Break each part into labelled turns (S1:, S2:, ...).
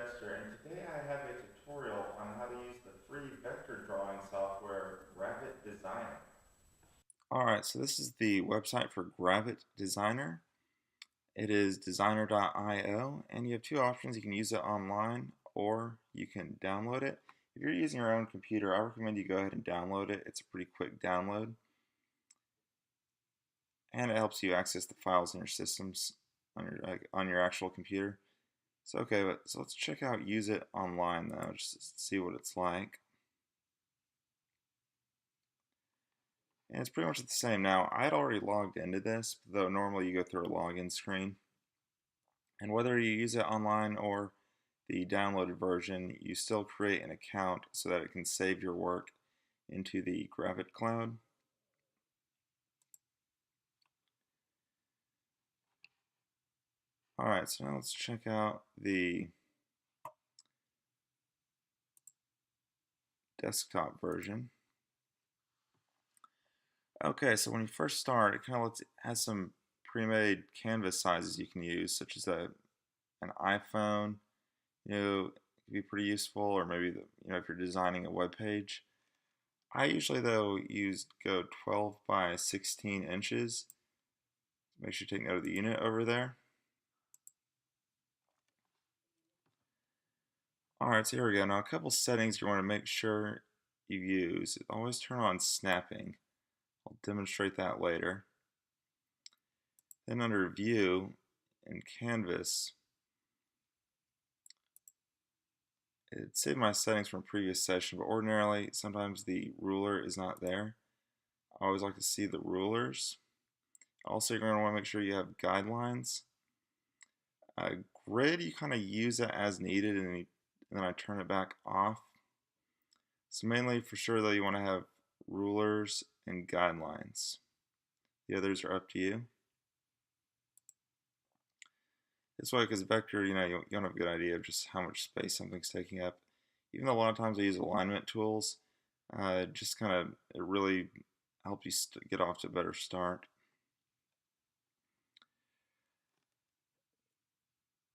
S1: Dexter, and today I have a tutorial on how to use the free vector drawing software Gravit Designer. Alright, so this is the website for Gravit Designer. It is designer.io, and you have two options. You can use it online or you can download it. If you're using your own computer, I recommend you go ahead and download it. It's a pretty quick download, and it helps you access the files in your systems on your actual computer. So let's check out use it online though, just to see what it's like. And it's pretty much the same now. I had already logged into this, though normally you go through a login screen. And whether you use it online or the downloaded version, you still create an account so that it can save your work into the Gravit cloud. Alright, so now let's check out the desktop version. Okay, so when you first start, it has some pre-made canvas sizes you can use, such as an iPhone. It could be pretty useful, or maybe if you're designing a web page. I usually though go 12 by 16 inches. Make sure you take note of the unit over there. Alright, so here we go. Now a couple settings you want to make sure you use. Always turn on snapping. I'll demonstrate that later. Then under view and canvas, it saved my settings from a previous session, but ordinarily sometimes the ruler is not there. I always like to see the rulers. Also, you're going to want to make sure you have guidelines. Grid, you kind of use it as needed, and then I turn it back off. So mainly for sure though, you want to have rulers and guidelines. The others are up to you. This way, because vector, you don't have a good idea of just how much space something's taking up. Even though a lot of times I use alignment tools, it really helps you get off to a better start.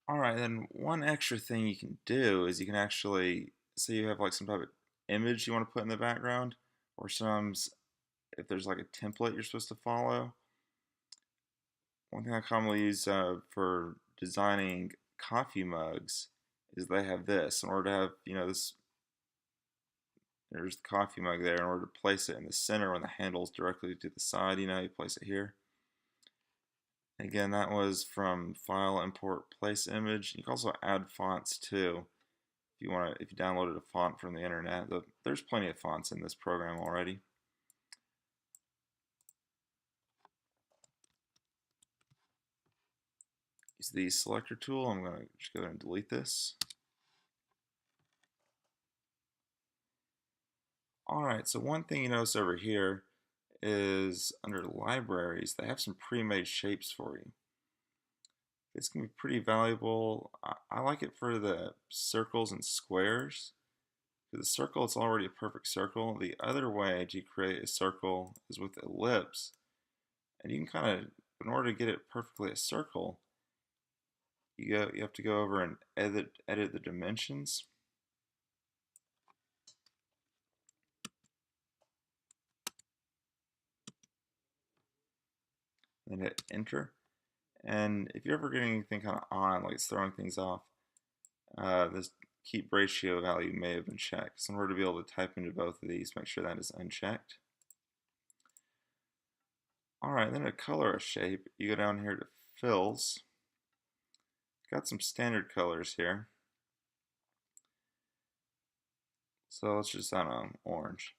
S1: Alright, then one extra thing you can do is you can actually, say you have like some type of image you want to put in the background, or sometimes if there's like a template you're supposed to follow. One thing I commonly use for designing coffee mugs is they have this. In order to have, there's the coffee mug there. In order to place it in the center when the handle is directly to the side, you place it here. Again, that was from File, Import, Place Image. You can also add fonts too. If you downloaded a font from the internet, there's plenty of fonts in this program already. Use the selector tool. I'm going to just go ahead and delete this. Alright, so one thing you notice over here is under libraries, they have some pre-made shapes for you. This can be pretty valuable. I like it for the circles and squares. For the circle, it's already a perfect circle. The other way to create a circle is with ellipse. And you can in order to get it perfectly a circle, you have to go over and edit the dimensions. And hit enter. And if you're ever getting anything kind of on, like it's throwing things off, this keep ratio value may have been checked. So in order to be able to type into both of these, make sure that is unchecked. Alright, then to color a shape, you go down here to fills. Got some standard colors here. So let's just add on orange.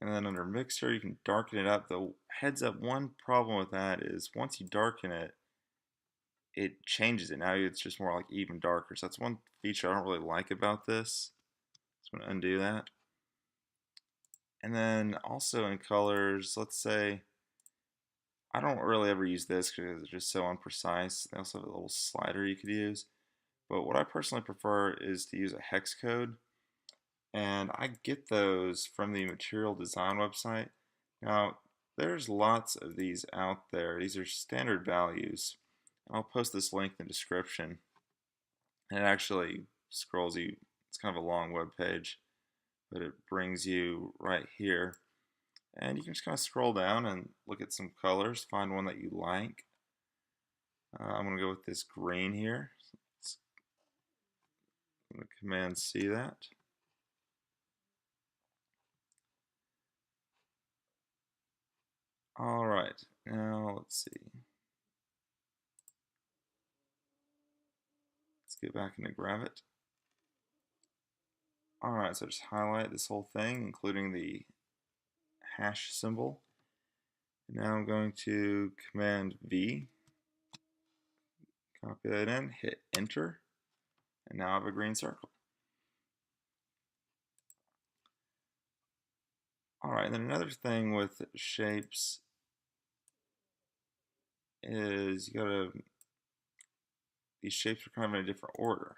S1: And then under mixer, you can darken it up. The heads up, one problem with that is once you darken it, it changes it. Now it's just more like even darker. So that's one feature I don't really like about this. So I'm going to undo that. And then also in colors, let's say, I don't really ever use this because it's just so imprecise. They also have a little slider you could use. But what I personally prefer is to use a hex code. And I get those from the material design website. Now, there's lots of these out there. These are standard values. I'll post this link in the description. And it actually scrolls you, it's kind of a long web page, but it brings you right here. And you can just kind of scroll down and look at some colors, find one that you like. I'm going to go with this green here. I'm going to Command C that. Alright, now let's see. Let's get back into Gravit. Alright, so just highlight this whole thing, including the hash symbol. Now I'm going to Command V, copy that in, hit Enter, and now I have a green circle. Alright, then another thing with shapes is these shapes are kind of in a different order.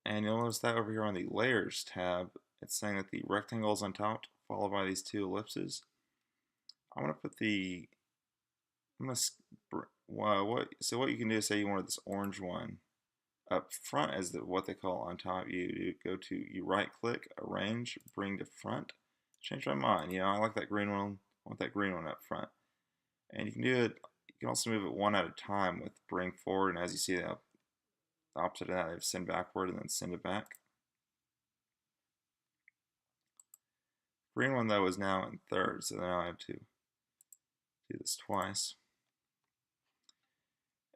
S1: And you'll notice that over here on the Layers tab, it's saying that the rectangle is on top, followed by these two ellipses. I'm going to put the, so what you can do is say you wanted this orange one up front as what they call on top. You right click, arrange, bring to front. Change my mind, I like that green one, I want that green one up front. And you can do it, you can also move it one at a time with bring forward, and as you see the opposite of that, they have send backward and then send it back. Green one though is now in third, so now I have to do this twice.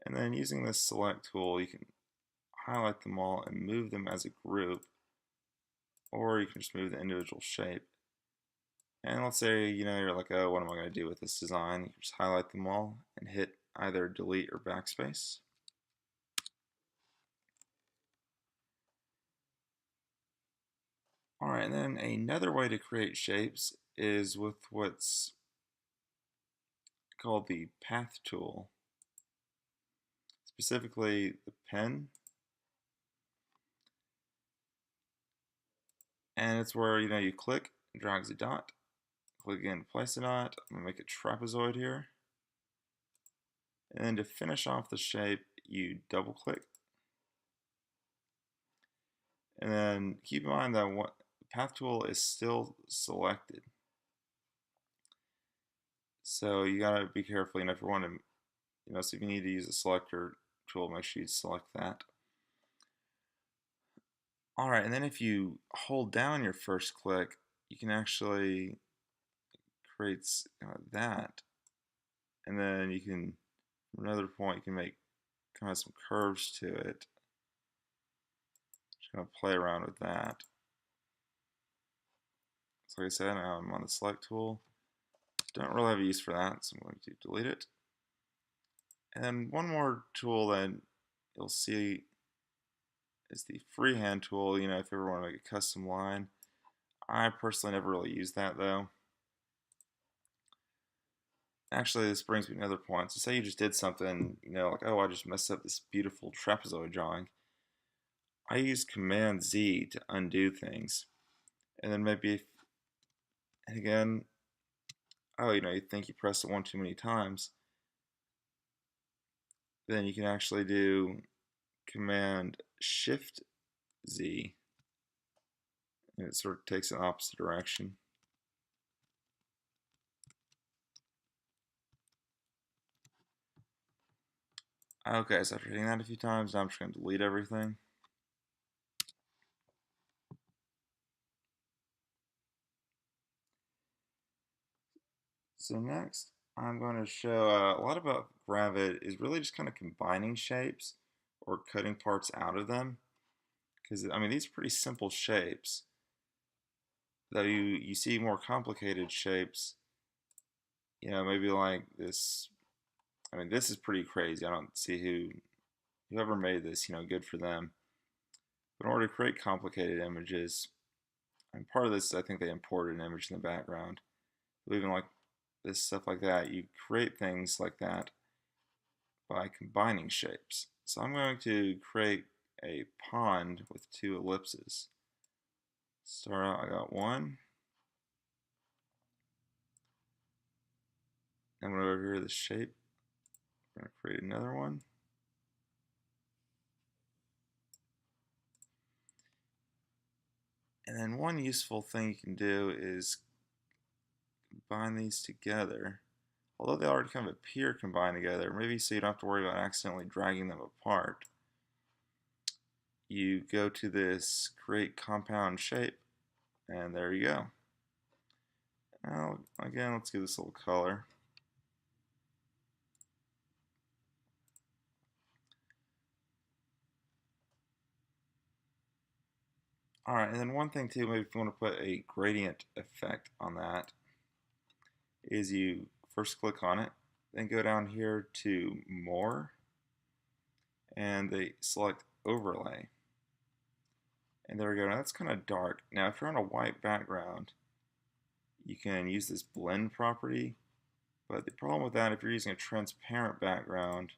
S1: And then using this select tool, you can highlight them all and move them as a group, or you can just move the individual shape. And let's say, you're like, oh, what am I going to do with this design? You can just highlight them all and hit either delete or backspace. Alright, and then another way to create shapes is with what's called the path tool, specifically the pen. And it's where, you click, it drags a dot, click again, place a dot. I'm going to make a trapezoid here. And then to finish off the shape, you double click. And then keep in mind that the path tool is still selected. So you gotta be careful, if you want to, so if you need to use a selector tool, make sure you select that. Alright, and then if you hold down your first click, you can actually create that. And then you can, from another point, you can make kind of some curves to it. Just gonna play around with that. So like I said, I'm on the select tool. Don't really have a use for that, so I'm going to delete it. And then one more tool that you'll see is the freehand tool, if you ever want to make a custom line. I personally never really use that though. Actually, this brings me to another point. So say you just did something, like, oh, I just messed up this beautiful trapezoid drawing. I use Command Z to undo things. And then maybe, and again, oh, you think you pressed it one too many times. Then you can actually do Command Shift Z, and it sort of takes an opposite direction. Okay, so after hitting that a few times, now I'm just going to delete everything. So next, I'm going to show a lot about Gravit is really just kind of combining shapes or cutting parts out of them. Because, these are pretty simple shapes. Though you see more complicated shapes, maybe like this. This is pretty crazy. I don't see whoever made this, good for them. But in order to create complicated images, and part of this is I think they imported an image in the background. Even like this stuff like that, you create things like that by combining shapes. So I'm going to create a pond with two ellipses. Start out, I got one. I'm going to go over here to the shape. I'm going to create another one. And one useful thing you can do is combine these together. Although they already kind of appear combined together, maybe so you don't have to worry about accidentally dragging them apart. You go to this create compound shape, and there you go. Now, again, let's give this a little color. Alright, and then one thing too, maybe if you want to put a gradient effect on that, is you first click on it, then go down here to More, and they select Overlay. And there we go. Now that's kind of dark. Now if you're on a white background, you can use this blend property, but the problem with that, if you're using a transparent background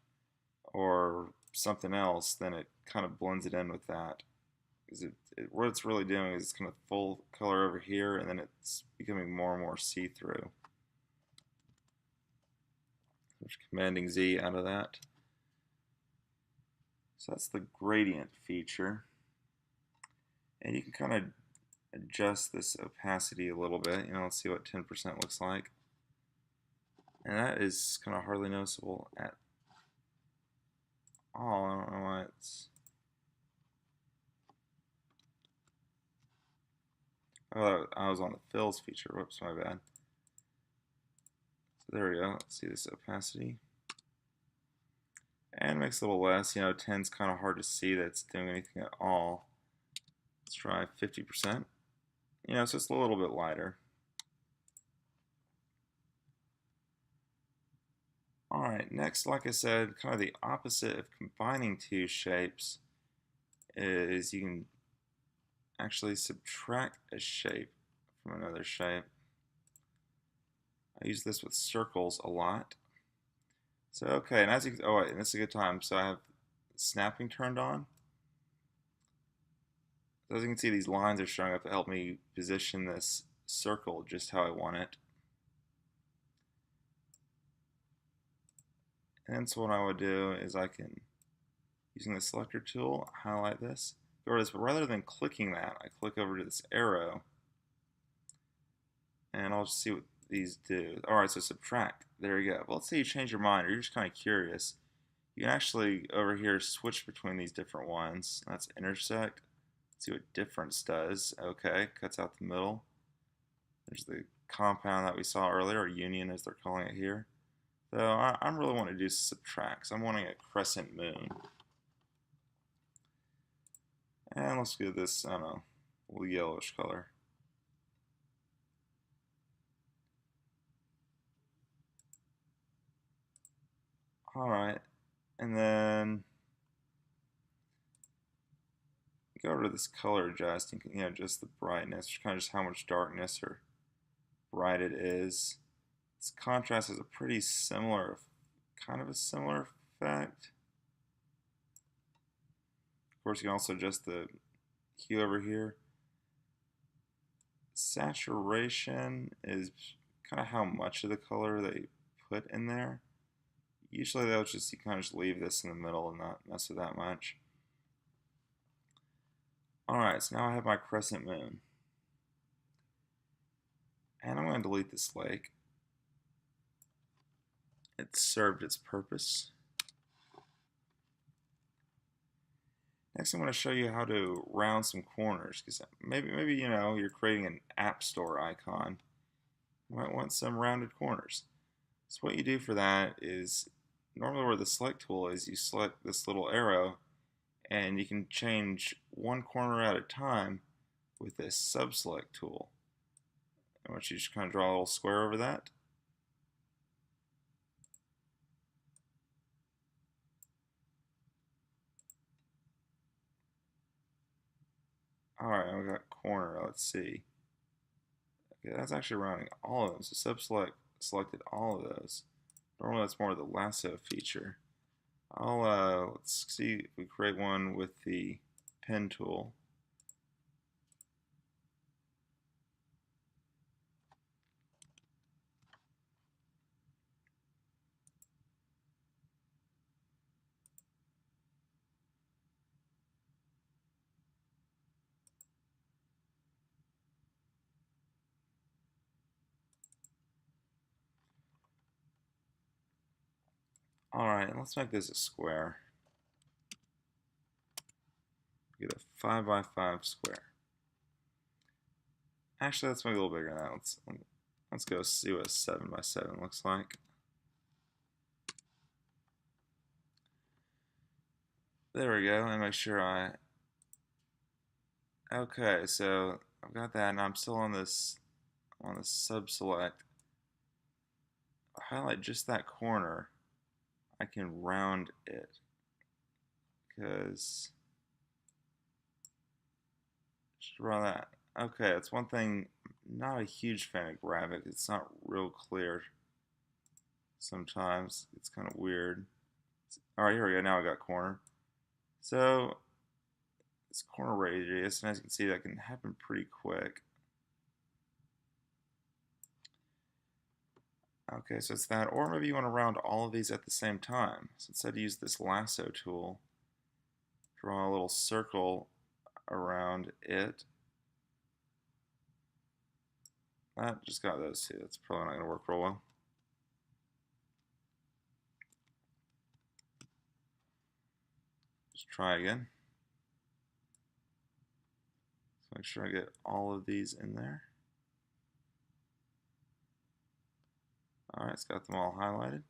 S1: or something else, then it kind of blends it in with that. What it's really doing is it's kind of full color over here, and then it's becoming more and more see-through. Just commanding Z out of that. So that's the gradient feature. And you can kind of adjust this opacity a little bit. Let's see what 10% looks like. And that is kind of hardly noticeable at all. I don't know why it's... Oh, I was on the fills feature. Whoops, my bad. So there we go. Let's see this opacity. And it makes it a little less. 10's kind of hard to see that it's doing anything at all. Let's try 50%. It's just a little bit lighter. Alright, next, like I said, kind of the opposite of combining two shapes is you can actually subtract a shape from another shape. I use this with circles a lot. So, okay, and and this is a good time. So I have snapping turned on. So as you can see, these lines are showing up to help me position this circle just how I want it. And so what I would do is I can, using the selector tool, highlight this, go to this, but rather than clicking that, I click over to this arrow, and I'll just see what these do. Alright, so subtract. There you go. Well, let's say you change your mind, or you're just kind of curious. You can actually, over here, switch between these different ones. That's intersect. Let's see what difference does. Okay, cuts out the middle. There's the compound that we saw earlier, or union as they're calling it here. So I'm really wanting to do subtract. So I'm wanting a crescent moon. And let's do this, I don't know, a little yellowish color. Alright, and then go over to this color adjusting, just the brightness, kind of just how much darkness or bright it is. This contrast has a pretty similar, kind of a similar effect. Of course, you can also adjust the hue over here. Saturation is kind of how much of the color they put in there. Usually they'll just, you kind of just leave this in the middle and not mess with that much. Alright, so now I have my crescent moon. And I'm going to delete this lake. It served its purpose. Next, I'm going to show you how to round some corners, because maybe you're creating an app store icon. You might want some rounded corners. So what you do for that is, normally where the select tool is, you select this little arrow, and you can change one corner at a time with this sub-select tool. I want you to just kind of draw a little square over that. Alright, we got corner, let's see. Okay, that's actually rounding all of them. So sub-select selected all of those. Normally that's more of the lasso feature. Let's see if we create one with the pen tool. Alright, let's make this a square. Get a 5 by 5 square. Actually, let's make it a little bigger than that. Let's go see what a 7 by 7 looks like. There we go, and make sure okay, so I've got that, and I'm still on this sub select. Highlight just that corner. I can round it because just draw that. Okay, that's one thing. Not a huge fan of Gravit. It's not real clear. Sometimes it's kind of weird. All right, here we go. Now I got corner. So this corner radius, and as you can see, that can happen pretty quick. Okay, so it's that, or maybe you want to round all of these at the same time. So instead, use this lasso tool. Draw a little circle around it. That just got those two. That's probably not going to work real well. Just try again. So make sure I get all of these in there. Alright, it's got them all highlighted.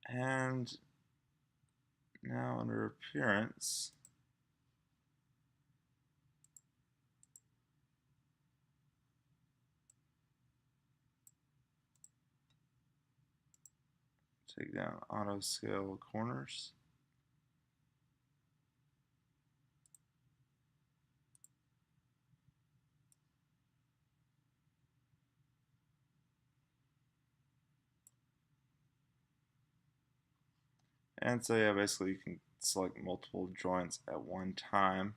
S1: And now under appearance, take down auto scale corners. And so yeah, basically you can select multiple joints at one time.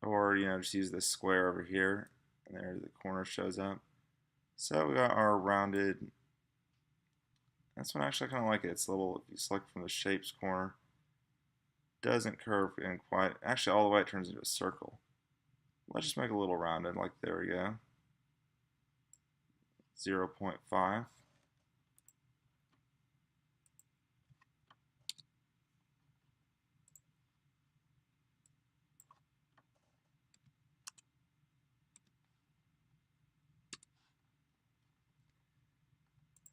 S1: Or, just use this square over here, and there the corner shows up. So we got our rounded, this one actually I kind of like it. It's a little, if you select from the shapes corner, doesn't curve in quite, actually all the way it turns into a circle. Let's just make it a little rounded, like there we go. 0.5.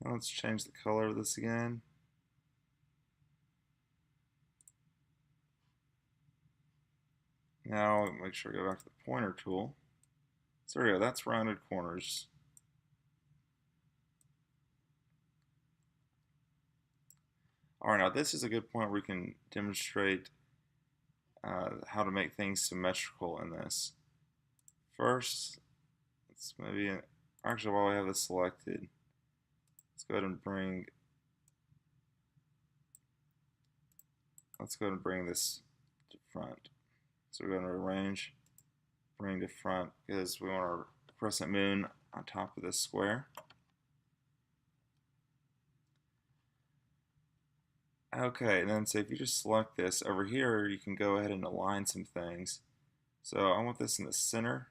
S1: Now let's change the color of this again. Now make sure I go back to the pointer tool. So there we go, that's rounded corners. Alright, now this is a good point where we can demonstrate how to make things symmetrical in this. First, let's maybe, actually while we have this selected, let's go ahead and bring this to front. So we're going to arrange, bring to front, because we want our crescent moon on top of this square. Okay, and then so if you just select this over here, you can go ahead and align some things. So I want this in the center,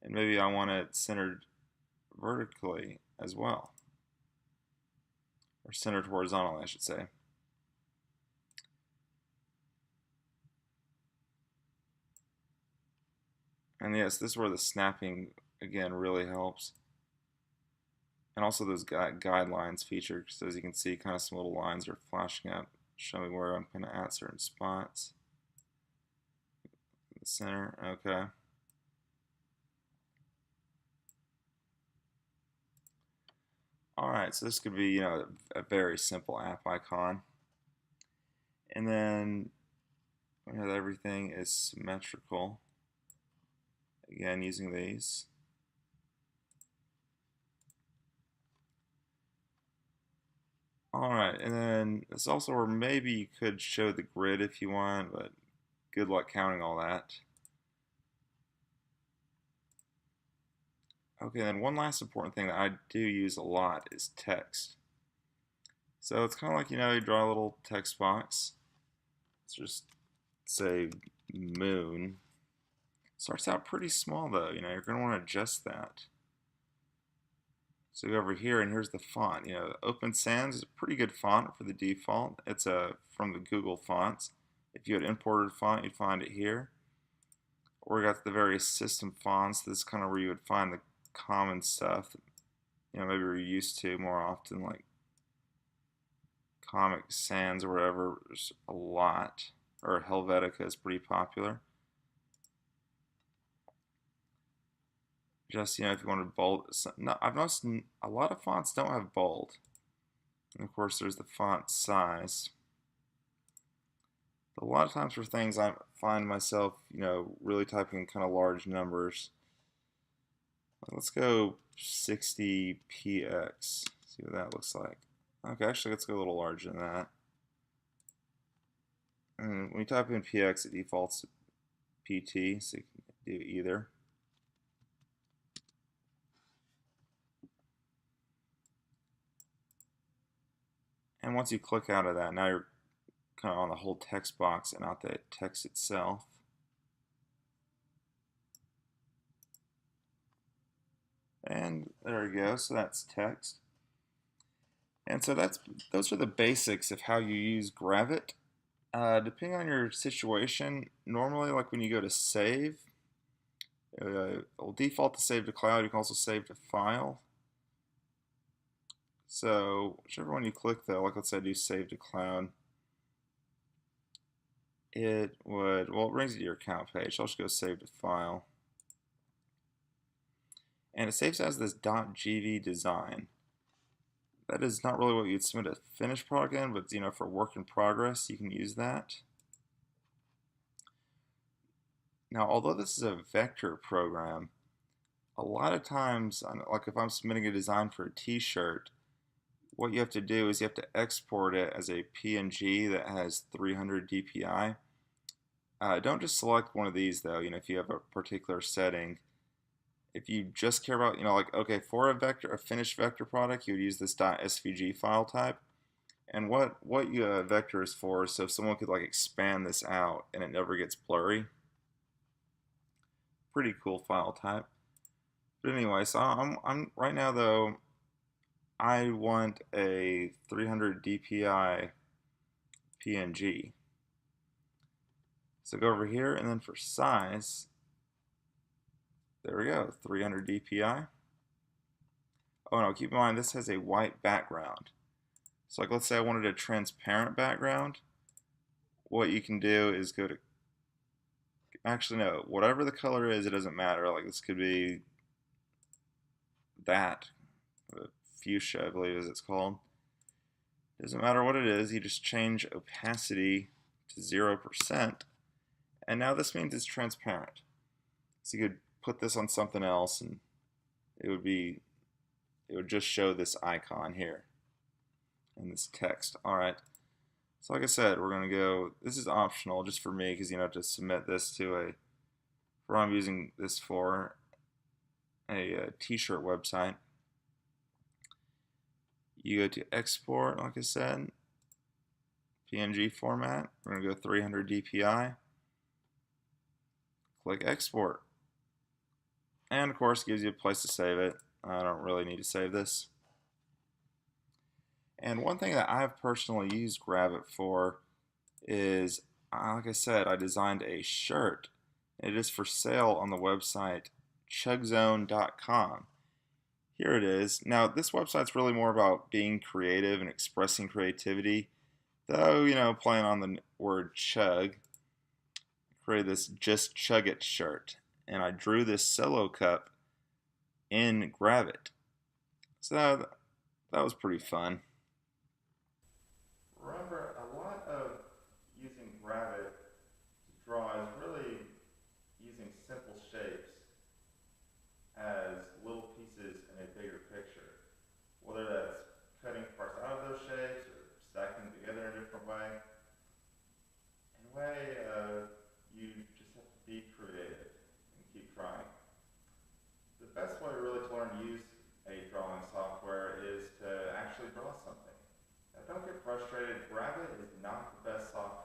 S1: and maybe I want it centered vertically as well, or centered horizontally, I should say. And yes, this is where the snapping again really helps. And also those guidelines feature, so as you can see, kind of some little lines are flashing up, showing where I'm kind of at certain spots. The center, okay. Alright, so this could be, a very simple app icon. And then we have everything is symmetrical. Again, using these. Alright, and then it's also where maybe you could show the grid if you want, but good luck counting all that. Okay, then one last important thing that I do use a lot is text. So it's kind of like, you draw a little text box. Let's just say moon. Starts out pretty small though, you're going to want to adjust that. So go over here, and here's the font. Open Sans is a pretty good font for the default. It's from the Google fonts. If you had imported a font, you'd find it here. Or we got the various system fonts. This is kind of where you would find the common stuff that, maybe we're used to more often, like Comic Sans or whatever. There's a lot. Or Helvetica is pretty popular. Just, if you wanted bold. No, I've noticed a lot of fonts don't have bold. And of course, there's the font size. A lot of times for things, I find myself, really typing in kind of large numbers. Let's go 60px. See what that looks like. Okay, actually, let's go a little larger than that. And when you type in px, it defaults to pt, so you can do either. And once you click out of that, now you're kind of on the whole text box and not the text itself. And there we go, so that's text. And so those are the basics of how you use Gravit. Depending on your situation, normally like when you go to save, it'll default to save to cloud. You can also save to file. So whichever one you click though, like let's say I do save to cloud, it brings you to your account page. So I'll just go save to file. And it saves as this .gv design. That is not really what you'd submit a finished product in, but for work in progress, you can use that. Now, although this is a vector program, a lot of times, like if I'm submitting a design for a t-shirt, what you have to do is you have to export it as a PNG that has 300 dpi. Don't just select one of these though, if you have a particular setting. If you just care about, like, okay, for a finished vector product, you would use this .svg file type. And what vector is for, so if someone could like expand this out and it never gets blurry. Pretty cool file type. But anyway, so I'm right now though, I want a 300 dpi PNG. So go over here, and then for size, there we go, 300 dpi. Oh no, keep in mind this has a white background. So like let's say I wanted a transparent background. What you can do is go to, actually no, whatever the color is, it doesn't matter. Like this could be that, fuchsia I believe is it's called. Doesn't matter what it is, you just change opacity to 0%. And now this means it's transparent. So you could put this on something else and it would just show this icon here and this text. Alright, so like I said, we're going to go, this is optional just for me because to submit this to I'm using this for a t-shirt website. You go to export, like I said, PNG format. We're going to go 300 dpi. Click export. And of course, it gives you a place to save it. I don't really need to save this. And one thing that I've personally used Gravit for is, like I said, I designed a shirt. It is for sale on the website chugzone.com. Here it is. Now, this website's really more about being creative and expressing creativity. Though, playing on the word chug, created this Just Chug It shirt. And I drew this solo cup in Gravit. So that was pretty fun. Remember, a lot of using Gravit to draw is really using simple shapes as little pieces in a bigger picture. Whether that's cutting parts out of those shapes or stacking them together in a different way. In a way, you just have to be creative and keep trying. The best way really to learn to use a drawing software is to actually draw something. Now don't get frustrated, Gravit is not the best software